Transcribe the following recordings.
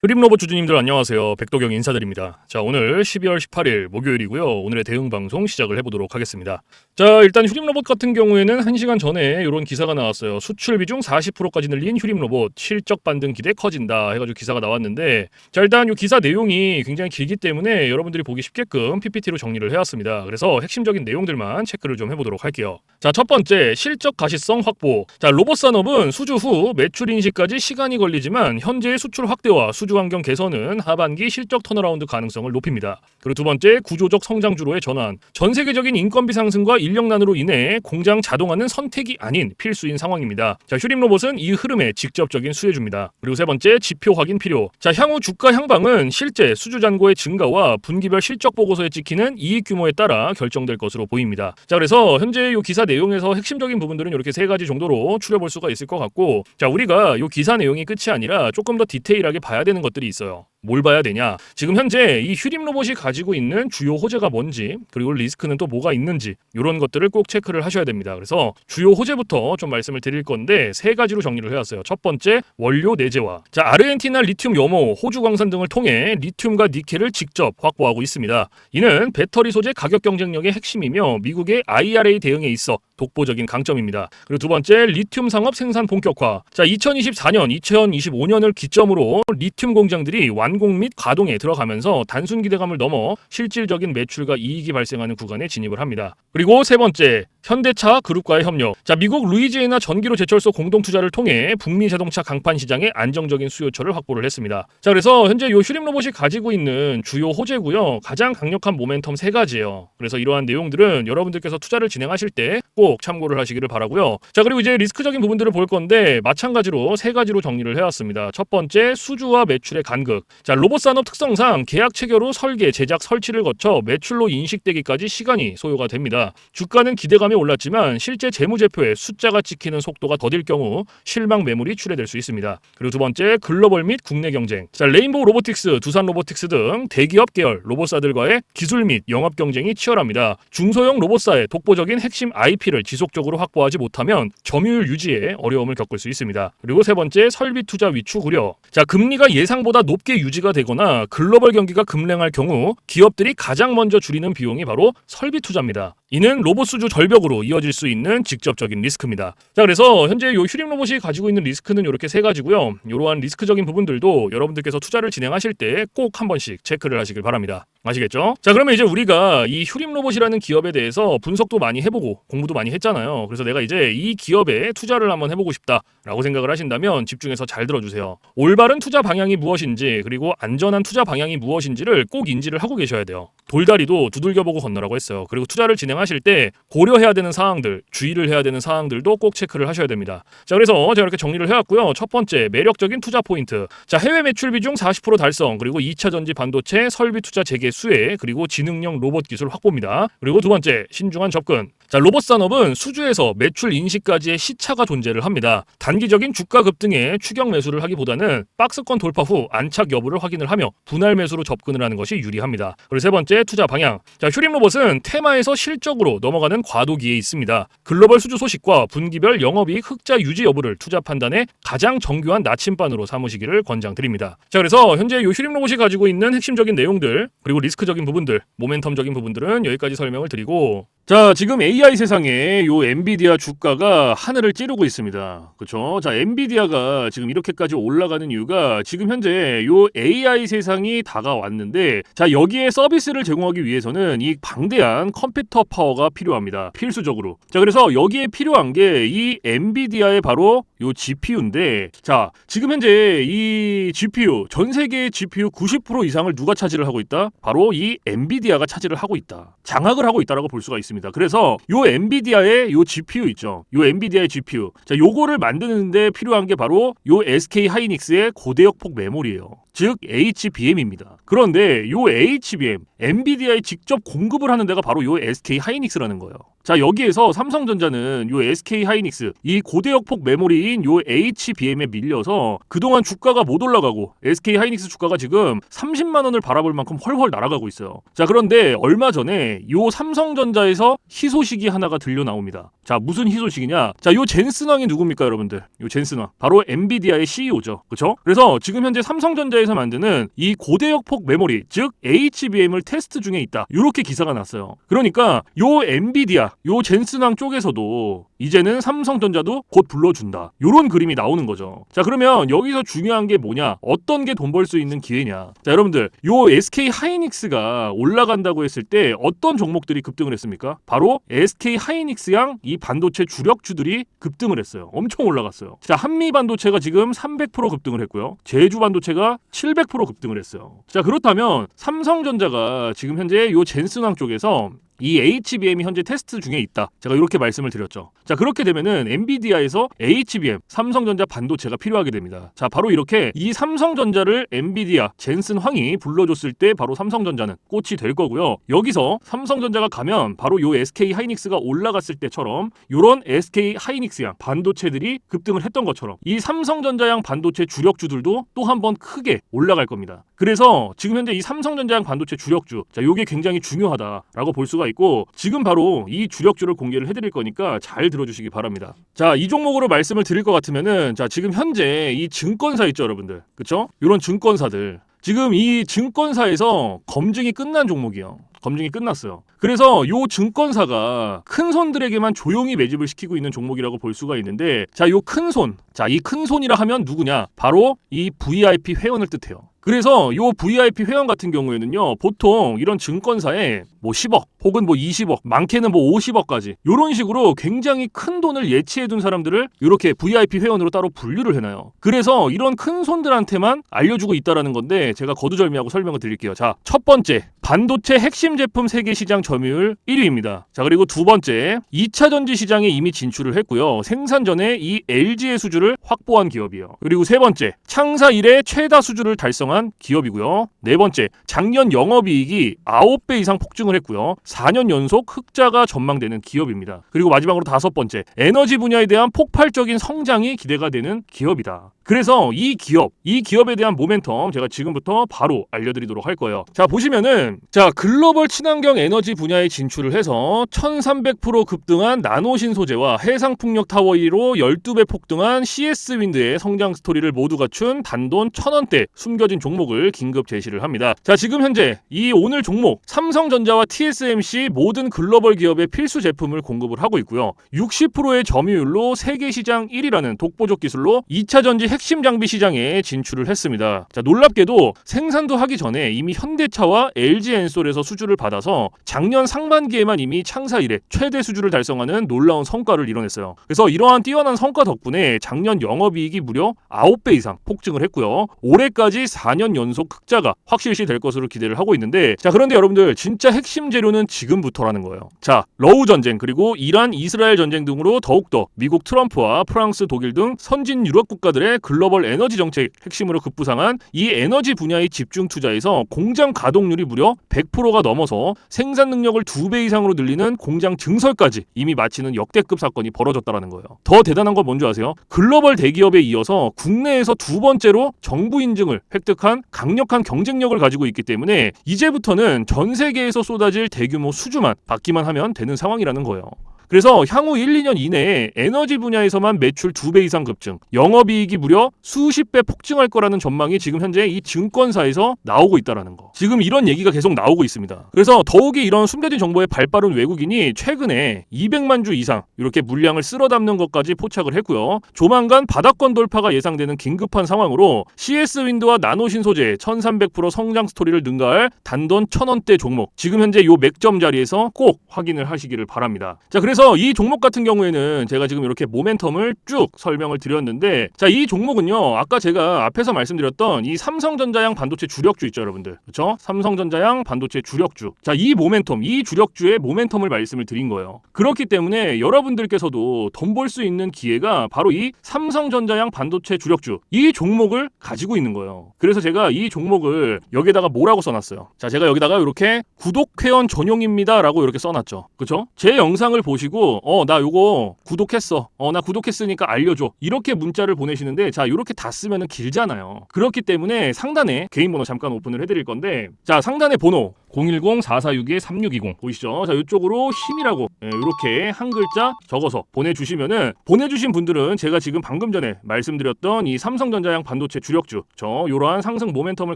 흐림로봇 주주님들 안녕하세요. 백도경 인사드립니다. 자, 오늘 12월 18일 목요일이고요. 오늘의 대응 방송 시작을 해보도록 하겠습니다. 자, 일단 휴림로봇 같은 경우에는 1시간 전에 이런 기사가 나왔어요. 수출 비중 40%까지 늘린 휴림로봇, 실적 반등 기대 커진다 해가지고 기사가 나왔는데, 자, 일단 이 기사 내용이 굉장히 길기 때문에 여러분들이 보기 쉽게끔 PPT로 정리를 해왔습니다. 그래서 핵심적인 내용들만 체크를 좀 해보도록 할게요. 자, 첫 번째, 실적 가시성 확보. 자, 로봇 산업은 수주 후 매출 인식까지 시간이 걸리지만 현재의 수출 확대와 수주 환경 개선은 하반기 실적 턴어라운드 가능성을 높입니다. 그리고 두 번째, 구조적 성장주로의 전환. 전 세계적인 인건비 상승과 인력난으로 인해 공장 자동화는 선택이 아닌 필수인 상황입니다. 자, 휴림로봇은 이 흐름에 직접적인 수혜주입니다. 그리고 세 번째, 지표 확인 필요. 자, 향후 주가 향방은 실제 수주 잔고의 증가와 분기별 실적 보고서에 찍히는 이익 규모에 따라 결정될 것으로 보입니다. 자, 그래서 현재 이 기사 내용에서 핵심적인 부분들은 이렇게 세 가지 정도로 추려볼 수가 있을 것 같고, 자, 우리가 이 기사 내용이 끝이 아니라 조금 더 디테일하게 봐야 되는 것들이 있어요. 뭘 봐야 되냐? 지금 현재 이 휴림 로봇이 가지고 있는 주요 호재가 뭔지, 그리고 리스크는 또 뭐가 있는지, 이런 것들을 꼭 체크를 하셔야 됩니다. 그래서 주요 호재부터 좀 말씀을 드릴 건데 세 가지로 정리를 해왔어요. 첫 번째, 원료 내재화. 자, 아르헨티나 리튬 염호, 호주 광산 등을 통해 리튬과 니켈을 직접 확보하고 있습니다. 이는 배터리 소재 가격 경쟁력의 핵심이며 미국의 IRA 대응에 있어 독보적인 강점입니다. 그리고 두 번째, 리튬 상업 생산 본격화. 자, 2024년, 2025년을 기점으로 리튬 공장들이 완공 및 가동에 들어가면서 단순 기대감을 넘어 실질적인 매출과 이익이 발생하는 구간에 진입을 합니다. 그리고 세 번째, 현대차 그룹과의 협력. 자, 미국 루이지애나 전기로 제철소 공동 투자를 통해 북미 자동차 강판 시장에 안정적인 수요처를 확보를 했습니다. 자, 그래서 현재 이 휴림 로봇이 가지고 있는 주요 호재고요. 가장 강력한 모멘텀 세 가지예요. 그래서 이러한 내용들은 여러분들께서 투자를 진행하실 때 꼭 참고를 하시기를 바라고요. 자, 그리고 이제 리스크적인 부분들을 볼 건데 마찬가지로 세 가지로 정리를 해왔습니다. 첫 번째, 수주와 매출의 간극. 자, 로봇 산업 특성상 계약 체결 후 설계, 제작, 설치를 거쳐 매출로 인식되기까지 시간이 소요가 됩니다. 주가는 기대감이 올랐지만 실제 재무제표에 숫자가 찍히는 속도가 더딜 경우 실망 매물이 출회될 수 있습니다. 그리고 두 번째, 글로벌 및 국내 경쟁. 자, 레인보우 로보틱스, 두산 로보틱스 등 대기업 계열 로봇사들과의 기술 및 영업 경쟁이 치열합니다. 중소형 로봇사의 독보적인 핵심 IP를 지속적으로 확보하지 못하면 점유율 유지에 어려움을 겪을 수 있습니다. 그리고 세 번째, 설비 투자 위축 우려. 자, 금리가 예상보다 높게 유지가 되거나 글로벌 경기가 급랭할 경우 기업들이 가장 먼저 줄이는 비용이 바로 설비 투자입니다. 이는 로봇 수주 절벽으로 이어질 수 있는 직접적인 리스크입니다. 자, 그래서 현재 이 휴림 로봇이 가지고 있는 리스크는 이렇게 세 가지고요. 이러한 리스크적인 부분들도 여러분들께서 투자를 진행하실 때 꼭 한 번씩 체크를 하시길 바랍니다. 아시겠죠? 자, 그러면 이제 우리가 이 휴림 로봇이라는 기업에 대해서 분석도 많이 해보고 공부도 많이 했잖아요. 그래서 내가 이제 이 기업에 투자를 한번 해보고 싶다라고 생각을 하신다면 집중해서 잘 들어주세요. 올바른 투자 방향이 무엇인지, 그리고 안전한 투자 방향이 무엇인지를 꼭 인지를 하고 계셔야 돼요. 돌다리도 두들겨보고 건너라고 했어요. 그리고 투자를 진행하실 때 고려해야 되는 사항들, 주의를 해야 되는 사항들도 꼭 체크를 하셔야 됩니다. 자, 그래서 제가 이렇게 정리를 해왔고요. 첫 번째, 매력적인 투자 포인트. 자, 해외 매출 비중 40% 달성, 그리고 2차 전지 반도체 설비 투자 재개 수혜, 그리고 지능형 로봇 기술 확보입니다. 그리고 두 번째, 신중한 접근. 자, 로봇 산업은 수주에서 매출 인식까지의 시차가 존재를 합니다. 단기적인 주가 급등에 추격 매수를 하기보다는 박스권 돌파 후 안착 여부를 확인을 하며 분할 매수로 접근을 하는 것이 유리합니다. 그리고 세 번째, 투자 방향. 자, 휴림 로봇은 테마에서 실적으로 넘어가는 과도기에 있습니다. 글로벌 수주 소식과 분기별 영업이익 흑자 유지 여부를 투자 판단에 가장 정교한 나침반으로 삼으시기를 권장드립니다. 자, 그래서 현재 이 휴림 로봇이 가지고 있는 핵심적인 내용들, 그리고 리스크적인 부분들, 모멘텀적인 부분들은 여기까지 설명을 드리고, 자, 지금 AI 세상에 요 엔비디아 주가가 하늘을 찌르고 있습니다. 그렇죠? 자, 엔비디아가 지금 이렇게까지 올라가는 이유가 지금 현재 요 AI 세상이 다가왔는데, 자, 여기에 서비스를 제공하기 위해서는 이 방대한 컴퓨터 파워가 필요합니다. 필수적으로. 자, 그래서 여기에 필요한 게 이 엔비디아의 바로 요 GPU인데, 자, 지금 현재 이 GPU, 전 세계의 GPU 90% 이상을 누가 차지를 하고 있다? 바로 이 엔비디아가 차지를 하고 있다. 장악을 하고 있다라고 볼 수가 있습니다. 그래서 요 엔비디아의 요 GPU 있죠. 요 엔비디아의 GPU. 자, 요거를 만드는데 필요한 게 바로 요 SK 하이닉스의 고대역폭 메모리예요. 즉 HBM입니다. 그런데 요 HBM, 엔비디아에 직접 공급을 하는 데가 바로 요 SK 하이닉스라는 거예요. 자, 여기에서 삼성전자는 요 SK 하이닉스, 이 고대역폭 메모리인 요 HBM에 밀려서 그동안 주가가 못 올라가고 SK 하이닉스 주가가 지금 30만 원을 바라볼 만큼 헐헐 날아가고 있어요. 자, 그런데 얼마 전에 요 삼성전자에서 희소식이 하나가 들려 나옵니다. 자, 무슨 희소식이냐? 자, 요 젠슨 왕이 누굽니까, 여러분들? 요 젠슨 왕. 바로 엔비디아의 CEO죠. 그렇죠? 그래서 지금 현재 삼성전자의 삼성전자에서 만드는 이 고대역폭 메모리, 즉 HBM을 테스트 중에 있다. 이렇게 기사가 났어요. 그러니까 요 엔비디아, 요 젠슨왕 쪽에서도 이제는 삼성전자도 곧 불러준다. 요런 그림이 나오는 거죠. 자, 그러면 여기서 중요한 게 뭐냐? 어떤 게 돈 벌 수 있는 기회냐? 자, 여러분들, 요 SK 하이닉스가 올라간다고 했을 때 어떤 종목들이 급등을 했습니까? 바로 SK 하이닉스양 이 반도체 주력주들이 급등을 했어요. 엄청 올라갔어요. 자, 한미 반도체가 지금 300% 급등을 했고요. 제주 반도체가 700% 급등을 했어요. 자, 그렇다면 삼성전자가 지금 현재 요 젠슨왕 쪽에서 이 HBM이 현재 테스트 중에 있다. 제가 이렇게 말씀을 드렸죠. 자, 그렇게 되면은 엔비디아에서 HBM, 삼성전자 반도체가 필요하게 됩니다. 자, 바로 이렇게 이 삼성전자를 엔비디아, 젠슨 황이 불러줬을 때 바로 삼성전자는 꽃이 될 거고요. 여기서 삼성전자가 가면 바로 요 SK 하이닉스가 올라갔을 때처럼 요런 SK 하이닉스양 반도체들이 급등을 했던 것처럼 이 삼성전자양 반도체 주력주들도 또 한 번 크게 올라갈 겁니다. 그래서 지금 현재 이 삼성전자양 반도체 주력주, 자, 요게 굉장히 중요하다라고 볼 수가 있고 지금 바로 이 주력주를 공개를 해드릴 거니까 잘 들어주시기 바랍니다. 자, 이 종목으로 말씀을 드릴 것 같으면은 자, 지금 현재 이 증권사 있죠, 여러분들, 그쵸? 이런 증권사들 지금 이 증권사에서 검증이 끝난 종목이에요. 검증이 끝났어요. 그래서 요 증권사가 큰 손들에게만 조용히 매집을 시키고 있는 종목이라고 볼 수가 있는데 자, 요 큰 손, 자, 이 큰 손이라 하면 누구냐? 바로 이 VIP 회원을 뜻해요. 그래서 요 VIP 회원 같은 경우에는요, 보통 이런 증권사에 뭐 10억 혹은 뭐 20억, 많게는 뭐 50억까지 요런 식으로 굉장히 큰 돈을 예치해둔 사람들을 이렇게 VIP 회원으로 따로 분류를 해놔요. 그래서 이런 큰 손들한테만 알려주고 있다라는 건데 제가 거두절미하고 설명을 드릴게요. 자, 첫 번째, 반도체 핵심 제품 세계 시장 점유율 1위입니다. 자, 그리고 두 번째, 2차 전지 시장에 이미 진출을 했고요. 생산 전에 이 LG의 수주를 확보한 기업이에요. 그리고 세 번째, 창사 이래 최다 수주를 달성한 기업이고요. 네 번째, 작년 영업이익이 9배 이상 폭증을 했고요. 4년 연속 흑자가 전망되는 기업입니다. 그리고 마지막으로 다섯 번째, 에너지 분야에 대한 폭발적인 성장이 기대가 되는 기업이다. 그래서 이 기업에 대한 모멘텀 제가 지금부터 바로 알려드리도록 할 거예요. 자, 보시면은 자, 글로벌 친환경 에너지 분야에 진출을 해서 1300% 급등한 나노신 소재와 해상풍력 타워 1위로 12배 폭등한 CS윈드의 성장 스토리를 모두 갖춘 단돈 1000원대 숨겨진 종목을 긴급 제시를 합니다. 자, 지금 현재 이 오늘 종목 삼성전자와 TSMC 모든 글로벌 기업의 필수 제품을 공급을 하고 있고요. 60%의 점유율로 세계 시장 1위라는 독보적 기술로 2차 전지 핵심 장비 시장에 진출을 했습니다. 자, 놀랍게도 생산도 하기 전에 이미 현대차와 LG엔솔에서 수주를 받아서 작년 상반기에만 이미 창사 이래 최대 수주를 달성하는 놀라운 성과를 이뤄냈어요. 그래서 이러한 뛰어난 성과 덕분에 작년 영업이익이 무려 9배 이상 폭증을 했고요. 올해까지 4년 연속 흑자가 확실시 될 것으로 기대를 하고 있는데 자, 그런데 여러분들 진짜 핵심 재료는 지금부터라는 거예요. 자, 러우 전쟁 그리고 이란 이스라엘 전쟁 등으로 더욱더 미국 트럼프와 프랑스 독일 등 선진 유럽 국가들의 글로벌 에너지 정책 핵심으로 급부상한 이 에너지 분야의 집중 투자에서 공장 가동률이 무려 100%가 넘어서 생산 능력을 2배 이상으로 늘리는 공장 증설까지 이미 마치는 역대급 사건이 벌어졌다는 거예요. 더 대단한 건 뭔지 아세요? 글로벌 대기업에 이어서 국내에서 두 번째로 정부 인증을 획득한 강력한 경쟁력을 가지고 있기 때문에 이제부터는 전 세계에서 쏟아질 대규모 수주만 받기만 하면 되는 상황이라는 거예요. 그래서 향후 1, 2년 이내에 에너지 분야에서만 매출 2배 이상 급증, 영업이익이 무려 수십 배 폭증할 거라는 전망이 지금 현재 이 증권사에서 나오고 있다는 거. 지금 이런 얘기가 계속 나오고 있습니다. 그래서 더욱이 이런 숨겨진 정보에 발빠른 외국인이 최근에 200만 주 이상 이렇게 물량을 쓸어 담는 것까지 포착을 했고요. 조만간 바닥권 돌파가 예상되는 긴급한 상황으로 CS윈드와 나노신 소재 1300% 성장 스토리를 능가할 단돈 1000원대 종목. 지금 현재 요 맥점 자리에서 꼭 확인을 하시기를 바랍니다. 자, 그래서 이 종목 같은 경우에는 제가 지금 이렇게 모멘텀을 쭉 설명을 드렸는데 자, 이 종목은요, 아까 제가 앞에서 말씀드렸던 이 삼성전자양 반도체 주력주 있죠, 여러분들. 그렇죠? 삼성전자양 반도체 주력주. 자, 이 모멘텀, 이 주력주의 모멘텀을 말씀을 드린 거예요. 그렇기 때문에 여러분들께서도 돈 벌 수 있는 기회가 바로 이 삼성전자양 반도체 주력주, 이 종목을 가지고 있는 거예요. 그래서 제가 이 종목을 여기다가 뭐라고 써놨어요? 자, 제가 여기다가 이렇게 구독 회원 전용입니다 라고 이렇게 써놨죠. 그렇죠? 제 영상을 보시고 가지고 나 요거 구독했어. 나 구독했으니까 알려줘. 이렇게 문자를 보내시는데 자, 요렇게 다 쓰면은 길잖아요. 그렇기 때문에 상단에 개인 번호 잠깐 오픈을 해드릴 건데 자, 상단에 번호 010-4462-3620 보이시죠? 자, 이쪽으로 힘이라고 이렇게 한 글자 적어서 보내주시면은 보내주신 분들은 제가 지금 방금 전에 말씀드렸던 이 삼성전자양 반도체 주력주 요러한 상승 모멘텀을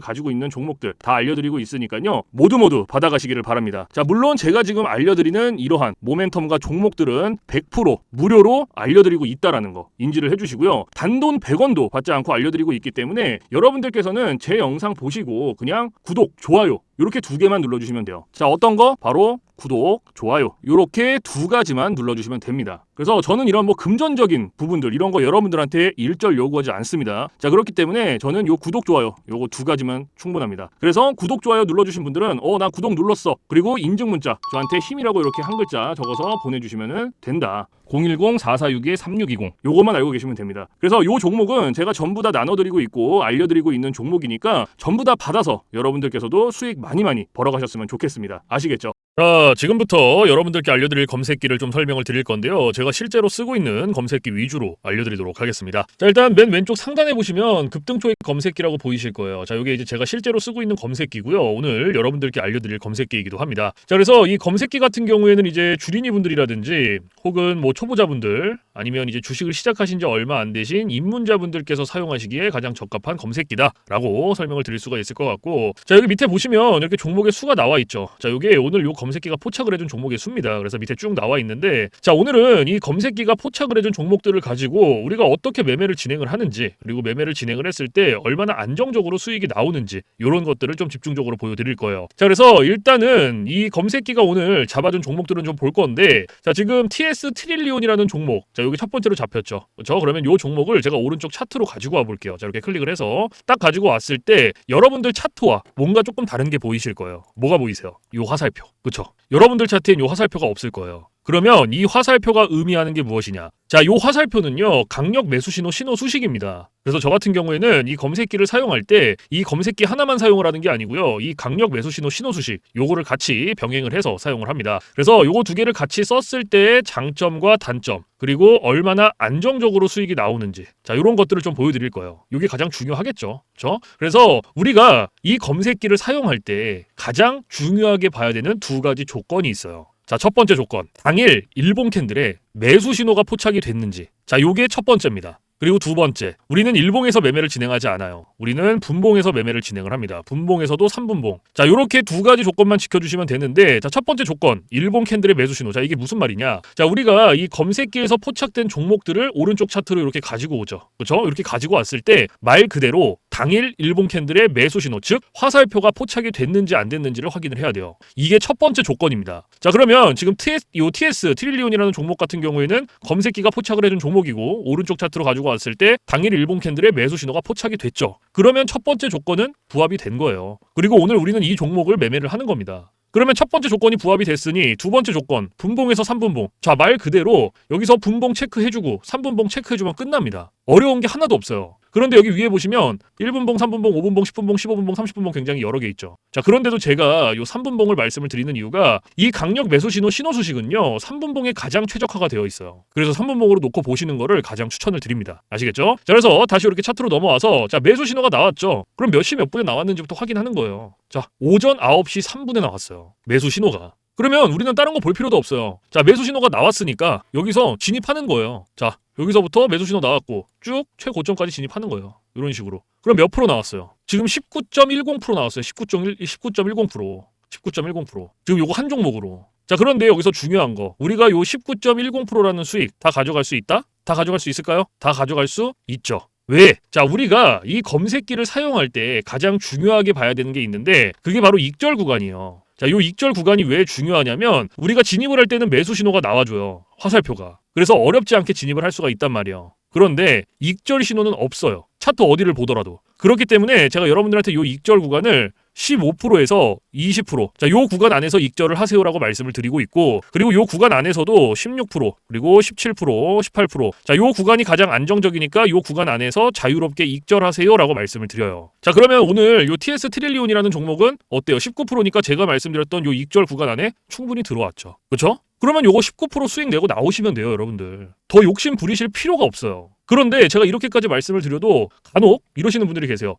가지고 있는 종목들 다 알려드리고 있으니까요. 모두 받아가시기를 바랍니다. 자, 물론 제가 지금 알려드리는 이러한 모멘텀과 종목들은 100% 무료로 알려드리고 있다라는 거 인지를 해주시고요. 단돈 100원도 받지 않고 알려드리고 있기 때문에 여러분들께서는 제 영상 보시고 그냥 구독, 좋아요 이렇게 2개만 눌러주시면 돼요. 자, 어떤 거? 바로 구독, 좋아요 이렇게 2가지만 눌러주시면 됩니다. 그래서 저는 이런 금전적인 부분들 이런 거 여러분들한테 일절 요구하지 않습니다. 자, 그렇기 때문에 저는 요 구독, 좋아요 요거 2가지만 충분합니다. 그래서 구독, 좋아요 눌러주신 분들은 나 구독 눌렀어. 그리고 인증 문자 저한테 힘이라고 이렇게 한 글자 적어서 보내주시면 된다. 010-4462-3620 요것만 알고 계시면 됩니다. 그래서 요 종목은 제가 전부 다 나눠드리고 있고 알려드리고 있는 종목이니까 전부 다 받아서 여러분들께서도 수익 많이 벌어가셨으면 좋겠습니다. 아시겠죠? 자, 지금부터 여러분들께 알려드릴 검색기를 좀 설명을 드릴 건데요. 제가 실제로 쓰고 있는 검색기 위주로 알려드리도록 하겠습니다. 자, 일단 맨 왼쪽 상단에 보시면 급등초익 검색기라고 보이실 거예요. 자, 이게 이제 제가 실제로 쓰고 있는 검색기고요. 오늘 여러분들께 알려드릴 검색기이기도 합니다. 자, 그래서 이 검색기 같은 경우에는 이제 주린이 분들이라든지 혹은 초보자분들 아니면 이제 주식을 시작하신 지 얼마 안 되신 입문자분들께서 사용하시기에 가장 적합한 검색기다라고 설명을 드릴 수가 있을 것 같고, 자, 여기 밑에 보시면 이렇게 종목의 수가 나와 있죠. 자, 이게 오늘 요 검색기가 포착을 해준 종목의 수입니다. 그래서 밑에 쭉 나와 있는데, 자, 오늘은 이 검색기가 포착을 해준 종목들을 가지고 우리가 어떻게 매매를 진행을 하는지, 그리고 매매를 진행을 했을 때 얼마나 안정적으로 수익이 나오는지 이런 것들을 좀 집중적으로 보여드릴 거예요. 자, 그래서 일단은 이 검색기가 오늘 잡아준 종목들은 좀 볼 건데, 자, 지금 TS 트릴리온이라는 종목, 자, 여기 첫 번째로 잡혔죠. 그렇죠? 그러면 이 종목을 제가 오른쪽 차트로 가지고 와 볼게요. 자, 이렇게 클릭을 해서 딱 가지고 왔을 때 여러분들 차트와 뭔가 조금 다른 게 보이실 거예요. 뭐가 보이세요? 이 화살표. 그렇죠? 여러분들 차트엔 이 화살표가 없을 거예요. 그러면 이 화살표가 의미하는 게 무엇이냐? 자, 이 화살표는요, 강력 매수 신호 수식입니다. 그래서 저 같은 경우에는 이 검색기를 사용할 때 이 검색기 하나만 사용을 하는 게 아니고요, 이 강력 매수 신호 수식 요거를 같이 병행을 해서 사용을 합니다. 그래서 요거 2개를 같이 썼을 때의 장점과 단점, 그리고 얼마나 안정적으로 수익이 나오는지, 자, 이런 것들을 좀 보여드릴 거예요. 이게 가장 중요하겠죠, 그렇죠? 그래서 우리가 이 검색기를 사용할 때 가장 중요하게 봐야 되는 2가지 조건이 있어요. 자, 첫 번째 조건, 당일 일봉 캔들에 매수 신호가 포착이 됐는지. 자, 요게 첫 번째입니다. 그리고 2번째, 우리는 일봉에서 매매를 진행하지 않아요. 우리는 분봉에서 매매를 진행을 합니다. 분봉에서도 3분봉. 자, 요렇게 2가지 조건만 지켜주시면 되는데, 자, 첫 번째 조건, 일봉 캔들의 매수 신호. 자, 이게 무슨 말이냐? 자, 우리가 이 검색기에서 포착된 종목들을 오른쪽 차트로 이렇게 가지고 오죠. 그렇죠? 이렇게 가지고 왔을 때 말 그대로 당일 일봉 캔들의 매수 신호, 즉 화살표가 포착이 됐는지 안 됐는지를 확인을 해야 돼요. 이게 첫 번째 조건입니다. 자, 그러면 지금 TS 트릴리온이라는 종목 같은 경우에는 검색기가 포착을 해준 종목이고 오른쪽 차트로 가지고 왔을 때 당일 일봉 캔들의 매수 신호가 포착이 됐죠. 그러면 첫 번째 조건은 부합이 된 거예요. 그리고 오늘 우리는 이 종목을 매매를 하는 겁니다. 그러면 첫 번째 조건이 부합이 됐으니 2번째 조건, 분봉에서 3분봉. 자, 말 그대로 여기서 분봉 체크해주고 3분봉 체크해주면 끝납니다. 어려운 게 하나도 없어요. 그런데 여기 위에 보시면 1분봉, 3분봉, 5분봉, 10분봉, 15분봉, 30분봉 굉장히 여러 개 있죠. 자, 그런데도 제가 이 3분봉을 말씀을 드리는 이유가 이 강력 매수 신호 수식은요, 3분봉에 가장 최적화가 되어 있어요. 그래서 3분봉으로 놓고 보시는 거를 가장 추천을 드립니다. 아시겠죠? 자, 그래서 다시 이렇게 차트로 넘어와서, 자, 매수 신호가 나왔죠. 그럼 몇 시 몇 분에 나왔는지부터 확인하는 거예요. 자, 오전 9시 3분에 나왔어요. 매수 신호가. 그러면 우리는 다른 거 볼 필요도 없어요. 자, 매수 신호가 나왔으니까 여기서 진입하는 거예요. 자, 여기서부터 매수 신호 나왔고 쭉 최고점까지 진입하는 거예요. 이런 식으로. 그럼 몇 프로 나왔어요? 지금 19.10% 나왔어요. 19.10%. 19.10%. 지금 요거 한 종목으로. 자, 그런데 여기서 중요한 거. 우리가 요 19.10%라는 수익 다 가져갈 수 있다? 다 가져갈 수 있을까요? 다 가져갈 수 있죠. 왜? 자, 우리가 이 검색기를 사용할 때 가장 중요하게 봐야 되는 게 있는데 그게 바로 익절 구간이에요. 자, 요 익절 구간이 왜 중요하냐면 우리가 진입을 할 때는 매수 신호가 나와줘요. 화살표가. 그래서 어렵지 않게 진입을 할 수가 있단 말이에요. 그런데 익절 신호는 없어요. 차트 어디를 보더라도. 그렇기 때문에 제가 여러분들한테 요 익절 구간을 15%에서 20%. 자, 요 구간 안에서 익절을 하세요라고 말씀을 드리고 있고, 그리고 요 구간 안에서도 16%, 그리고 17%, 18%. 자, 요 구간이 가장 안정적이니까 요 구간 안에서 자유롭게 익절하세요라고 말씀을 드려요. 자, 그러면 오늘 요 TS 트릴리온이라는 종목은 어때요? 19%니까 제가 말씀드렸던 요 익절 구간 안에 충분히 들어왔죠. 그렇죠? 그러면 요거 19% 수익 내고 나오시면 돼요, 여러분들. 더 욕심 부리실 필요가 없어요. 그런데 제가 이렇게까지 말씀을 드려도 간혹 이러시는 분들이 계세요.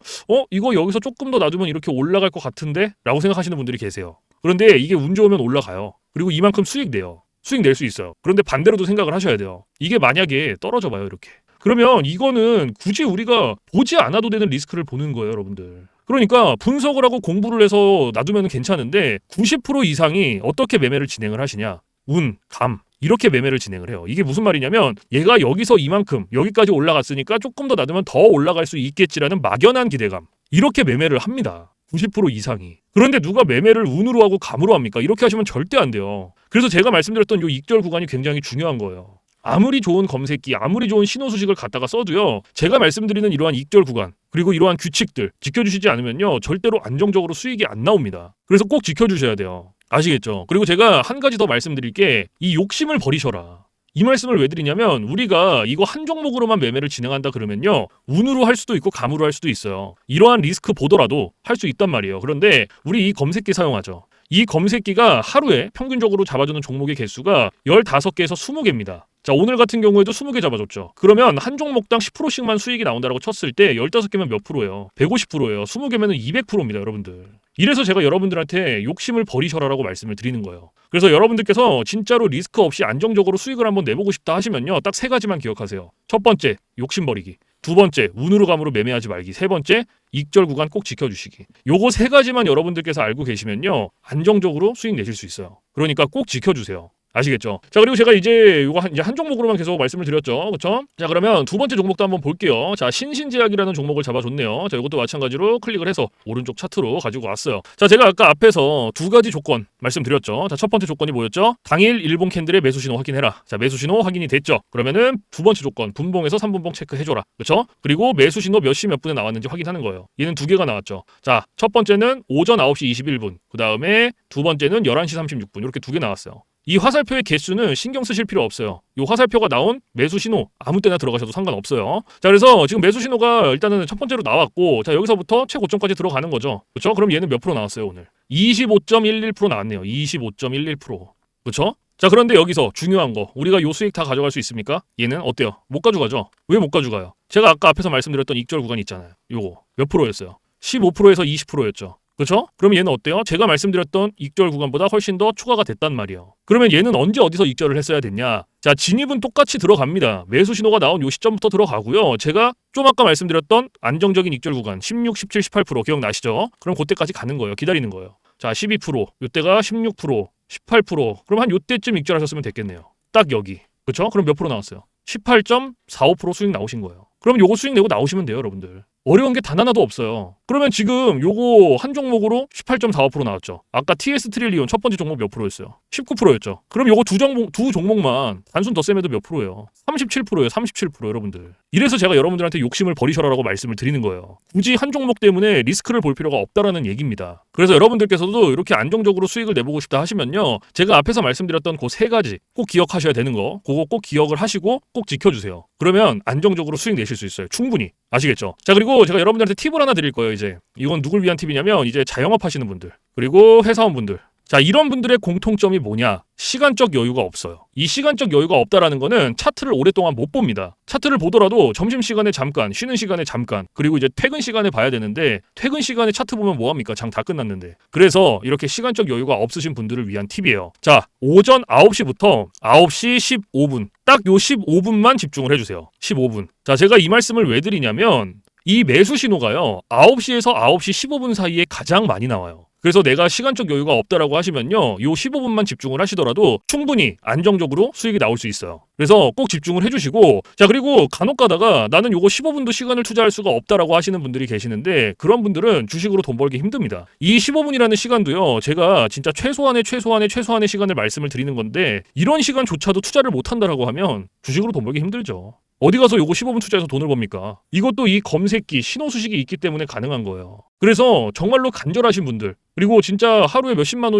이거 여기서 조금 더 놔두면 이렇게 올라갈 것 같은데? 라고 생각하시는 분들이 계세요. 그런데 이게 운 좋으면 올라가요. 그리고 이만큼 수익 내요. 수익 낼 수 있어요. 그런데 반대로도 생각을 하셔야 돼요. 이게 만약에 떨어져 봐요, 이렇게. 그러면 이거는 굳이 우리가 보지 않아도 되는 리스크를 보는 거예요, 여러분들. 그러니까 분석을 하고 공부를 해서 놔두면 괜찮은데 90% 이상이 어떻게 매매를 진행을 하시냐? 운, 감 이렇게 매매를 진행을 해요. 이게 무슨 말이냐면 얘가 여기서 이만큼 여기까지 올라갔으니까 조금 더 놔두면 더 올라갈 수 있겠지라는 막연한 기대감. 이렇게 매매를 합니다. 90% 이상이. 그런데 누가 매매를 운으로 하고 감으로 합니까? 이렇게 하시면 절대 안 돼요. 그래서 제가 말씀드렸던 이 익절 구간이 굉장히 중요한 거예요. 아무리 좋은 검색기, 아무리 좋은 신호 수식을 갖다가 써도요. 제가 말씀드리는 이러한 익절 구간, 그리고 이러한 규칙들 지켜주시지 않으면요. 절대로 안정적으로 수익이 안 나옵니다. 그래서 꼭 지켜주셔야 돼요. 아시겠죠? 그리고 제가 한 가지 더 말씀드릴 게 이 욕심을 버리셔라. 이 말씀을 왜 드리냐면 우리가 이거 한 종목으로만 매매를 진행한다 그러면요. 운으로 할 수도 있고 감으로 할 수도 있어요. 이러한 리스크 보더라도 할 수 있단 말이에요. 그런데 우리 이 검색기 사용하죠. 이 검색기가 하루에 평균적으로 잡아주는 종목의 개수가 15개에서 20개입니다. 자, 오늘 같은 경우에도 20개 잡아줬죠. 그러면 한 종목당 10%씩만 수익이 나온다고 쳤을 때 15개면 몇 프로예요? 150%예요. 20개면 200%입니다, 여러분들. 이래서 제가 여러분들한테 욕심을 버리셔라라고 말씀을 드리는 거예요. 그래서 여러분들께서 진짜로 리스크 없이 안정적으로 수익을 한번 내보고 싶다 하시면요. 딱 3가지만 기억하세요. 첫 번째, 욕심 버리기. 두 번째, 운으로 감으로 매매하지 말기. 세 번째, 익절 구간 꼭 지켜주시기. 요거 3가지만 여러분들께서 알고 계시면요. 안정적으로 수익 내실 수 있어요. 그러니까 꼭 지켜주세요. 아시겠죠? 자, 그리고 제가 이제 요거 한 종목으로만 계속 말씀을 드렸죠. 그렇죠? 자, 그러면 두 번째 종목도 한번 볼게요. 자, 신신제약이라는 종목을 잡아줬네요. 자, 이것도 마찬가지로 클릭을 해서 오른쪽 차트로 가지고 왔어요. 자, 제가 아까 앞에서 2가지 조건 말씀드렸죠. 자, 첫 번째 조건이 뭐였죠? 당일 일봉 캔들의 매수 신호 확인해라. 자, 매수 신호 확인이 됐죠. 그러면은 두 번째 조건, 분봉에서 3분봉 체크해줘라. 그렇죠? 그리고 매수 신호 몇 시 몇 분에 나왔는지 확인하는 거예요. 얘는 2개가 나왔죠. 자, 첫 번째는 오전 9시 21분. 그 다음에 두 번째는 11시 36분. 이렇게 2개 나왔어요. 이 화살표의 개수는 신경 쓰실 필요 없어요. 이 화살표가 나온 매수 신호 아무 때나 들어가셔도 상관없어요. 자, 그래서 지금 매수 신호가 일단은 첫 번째로 나왔고, 자, 여기서부터 최고점까지 들어가는 거죠. 그렇죠? 그럼 얘는 몇 프로 나왔어요, 오늘? 25.11% 나왔네요. 25.11%. 그렇죠? 자, 그런데 여기서 중요한 거, 우리가 요 수익 다 가져갈 수 있습니까? 얘는 어때요? 못 가져가죠? 왜 못 가져가요? 제가 아까 앞에서 말씀드렸던 익절 구간 있잖아요. 요거 몇 프로였어요? 15%에서 20%였죠. 그렇죠? 그러면 얘는 어때요? 제가 말씀드렸던 익절 구간보다 훨씬 더 추가가 됐단 말이에요. 그러면 얘는 언제 어디서 익절을 했어야 됐냐? 자, 진입은 똑같이 들어갑니다. 매수 신호가 나온 요 시점부터 들어가고요. 제가 좀 아까 말씀드렸던 안정적인 익절 구간 16, 17, 18% 기억나시죠? 그럼 그때까지 가는 거예요. 기다리는 거예요. 자, 12%, 요때가 16%, 18%. 그럼 한 요때쯤 익절하셨으면 됐겠네요. 딱 여기. 그렇죠? 그럼 몇 프로 나왔어요? 18.45% 수익 나오신 거예요. 그럼 요거 수익 내고 나오시면 돼요, 여러분들. 어려운 게 단 하나도 없어요. 그러면 지금 요거 한 종목으로 18.45% 나왔죠. 아까 TS 트릴리온 첫 번째 종목 몇 프로였어요? 19%였죠. 그럼 요거 두 종목만 단순 덧셈해도 몇 프로예요? 37%예요. 37% 여러분들. 이래서 제가 여러분들한테 욕심을 버리셔라라고 말씀을 드리는 거예요. 굳이 한 종목 때문에 리스크를 볼 필요가 없다라는 얘기입니다. 그래서 여러분들께서도 이렇게 안정적으로 수익을 내보고 싶다 하시면요. 제가 앞에서 말씀드렸던 그 3가지 꼭 기억하셔야 되는 거, 그거 꼭 기억을 하시고 꼭 지켜주세요. 그러면 안정적으로 수익 내실 수 있어요. 충분히. 아시겠죠? 자, 그리고 제가 여러분들한테 팁을 하나 드릴 거예요. 이제 이건 누굴 위한 팁이냐면 이제 자영업 하시는 분들, 그리고 회사원분들. 자, 이런 분들의 공통점이 뭐냐? 시간적 여유가 없어요. 이 시간적 여유가 없다라는 거는 차트를 오랫동안 못 봅니다. 차트를 보더라도 점심시간에 잠깐, 쉬는 시간에 잠깐, 그리고 이제 퇴근 시간에 봐야 되는데 퇴근 시간에 차트 보면 뭐합니까? 장 다 끝났는데. 그래서 이렇게 시간적 여유가 없으신 분들을 위한 팁이에요. 자, 오전 9시부터 9시 15분. 딱 요 15분만 집중을 해주세요. 15분. 자, 제가 이 말씀을 왜 드리냐면 이 매수 신호가요. 9시에서 9시 15분 사이에 가장 많이 나와요. 그래서 내가 시간적 여유가 없다라고 하시면요. 요 15분만 집중을 하시더라도 충분히 안정적으로 수익이 나올 수 있어요. 그래서 꼭 집중을 해주시고, 자, 그리고 간혹 가다가 나는 요거 15분도 시간을 투자할 수가 없다라고 하시는 분들이 계시는데 그런 분들은 주식으로 돈 벌기 힘듭니다. 이 15분이라는 시간도요. 제가 진짜 최소한의 시간을 말씀을 드리는 건데 이런 시간조차도 투자를 못한다라고 하면 주식으로 돈 벌기 힘들죠. 어디 가서 요거 15분 투자해서 돈을 법니까? 이것도 이 검색기, 신호 수식이 있기 때문에 가능한 거예요. 그래서 정말로 간절하신 분들, 그리고 진짜 하루에 몇십만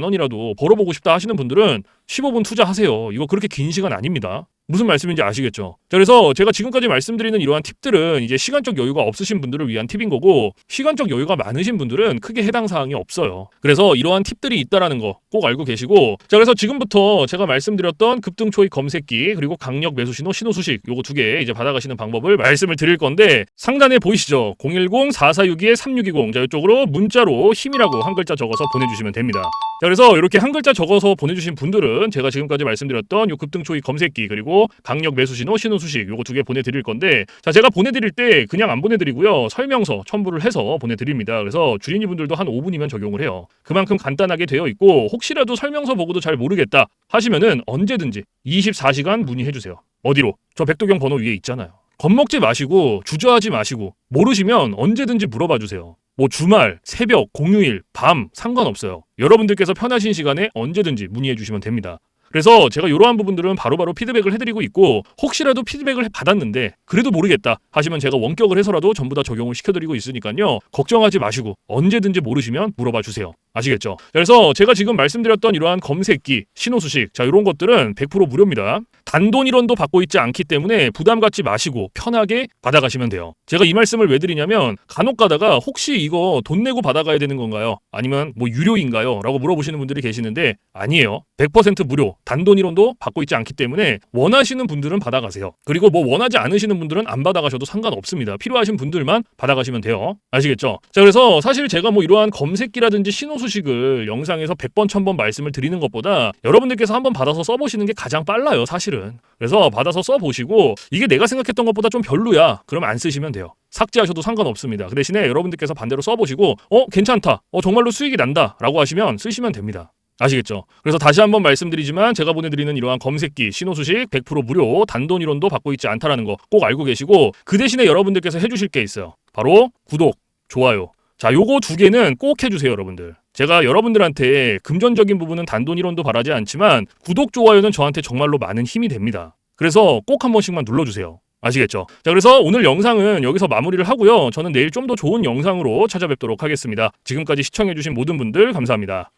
원이라도 벌어보고 싶다 하시는 분들은 15분 투자하세요. 이거 그렇게 긴 시간 아닙니다. 무슨 말씀인지 아시겠죠? 자, 그래서 제가 지금까지 말씀드리는 이러한 팁들은 이제 시간적 여유가 없으신 분들을 위한 팁인 거고, 시간적 여유가 많으신 분들은 크게 해당 사항이 없어요. 그래서 이러한 팁들이 있다라는 거 꼭 알고 계시고, 자, 그래서 지금부터 제가 말씀드렸던 급등 초입 검색기 그리고 강력 매수 신호, 신호 수식 요거 두 개 이제 받아가시는 방법을 말씀을 드릴 건데, 상단에 보이시죠? 010-4462-3620. 자, 이쪽으로 문자로 힘이라고 한 글자 적어서 보내주시면 됩니다. 자, 그래서 이렇게 한 글자 적어서 보내주신 분들은 제가 지금까지 말씀드렸던 요 급등 초입 검색기 그리고 강력 매수 신호, 신호 수식 요거 두 개 보내드릴 건데, 자, 제가 보내드릴 때 그냥 안 보내드리고요. 설명서 첨부를 해서 보내드립니다. 그래서 주인님 분들도 한 5분이면 적용을 해요. 그만큼 간단하게 되어 있고, 혹시라도 설명서 보고도 잘 모르겠다 하시면은 언제든지 24시간 문의해주세요. 어디로? 저 백도경 번호 위에 있잖아요. 겁먹지 마시고 주저하지 마시고 모르시면 언제든지 물어봐 주세요. 뭐 주말, 새벽, 공휴일, 밤 상관없어요. 여러분들께서 편하신 시간에 언제든지 문의해 주시면 됩니다. 그래서 제가 이러한 부분들은 바로바로 피드백을 해드리고 있고, 혹시라도 피드백을 받았는데 그래도 모르겠다 하시면 제가 원격을 해서라도 전부 다 적용을 시켜드리고 있으니까요. 걱정하지 마시고 언제든지 모르시면 물어봐 주세요. 아시겠죠? 그래서 제가 지금 말씀드렸던 이러한 검색기, 신호수식, 자, 이런 것들은 100% 무료입니다. 단돈 1원도 받고 있지 않기 때문에 부담 갖지 마시고 편하게 받아가시면 돼요. 제가 이 말씀을 왜 드리냐면, 간혹 가다가 혹시 이거 돈 내고 받아가야 되는 건가요? 아니면 뭐 유료인가요? 라고 물어보시는 분들이 계시는데, 아니에요. 100% 무료, 단돈 1원도 받고 있지 않기 때문에 원하시는 분들은 받아가세요. 그리고 뭐 원하지 않으시는 분들은 안 받아가셔도 상관없습니다. 필요하신 분들만 받아가시면 돼요. 아시겠죠? 자, 그래서 사실 제가 뭐 이러한 검색기라든지 신호수식을 영상에서 100번 1000번 말씀을 드리는 것보다 여러분들께서 한번 받아서 써보시는 게 가장 빨라요, 사실은. 그래서 받아서 써보시고 이게 내가 생각했던 것보다 좀 별로야, 그럼 안 쓰시면 돼요. 삭제하셔도 상관없습니다. 그 대신에 여러분들께서 반대로 써보시고 괜찮다, 정말로 수익이 난다 라고 하시면 쓰시면 됩니다. 아시겠죠? 그래서 다시 한번 말씀드리지만 제가 보내드리는 이러한 검색기, 신호수식 100% 무료, 단돈 1원도 받고 있지 않다라는 거 꼭 알고 계시고, 그 대신에 여러분들께서 해주실 게 있어요. 바로 구독, 좋아요. 자, 요거 두 개는 꼭 해주세요, 여러분들. 제가 여러분들한테 금전적인 부분은 단돈 1원도 바라지 않지만 구독, 좋아요는 저한테 정말로 많은 힘이 됩니다. 그래서 꼭 한 번씩만 눌러주세요. 아시겠죠? 자, 그래서 오늘 영상은 여기서 마무리를 하고요. 저는 내일 좀 더 좋은 영상으로 찾아뵙도록 하겠습니다. 지금까지 시청해주신 모든 분들 감사합니다.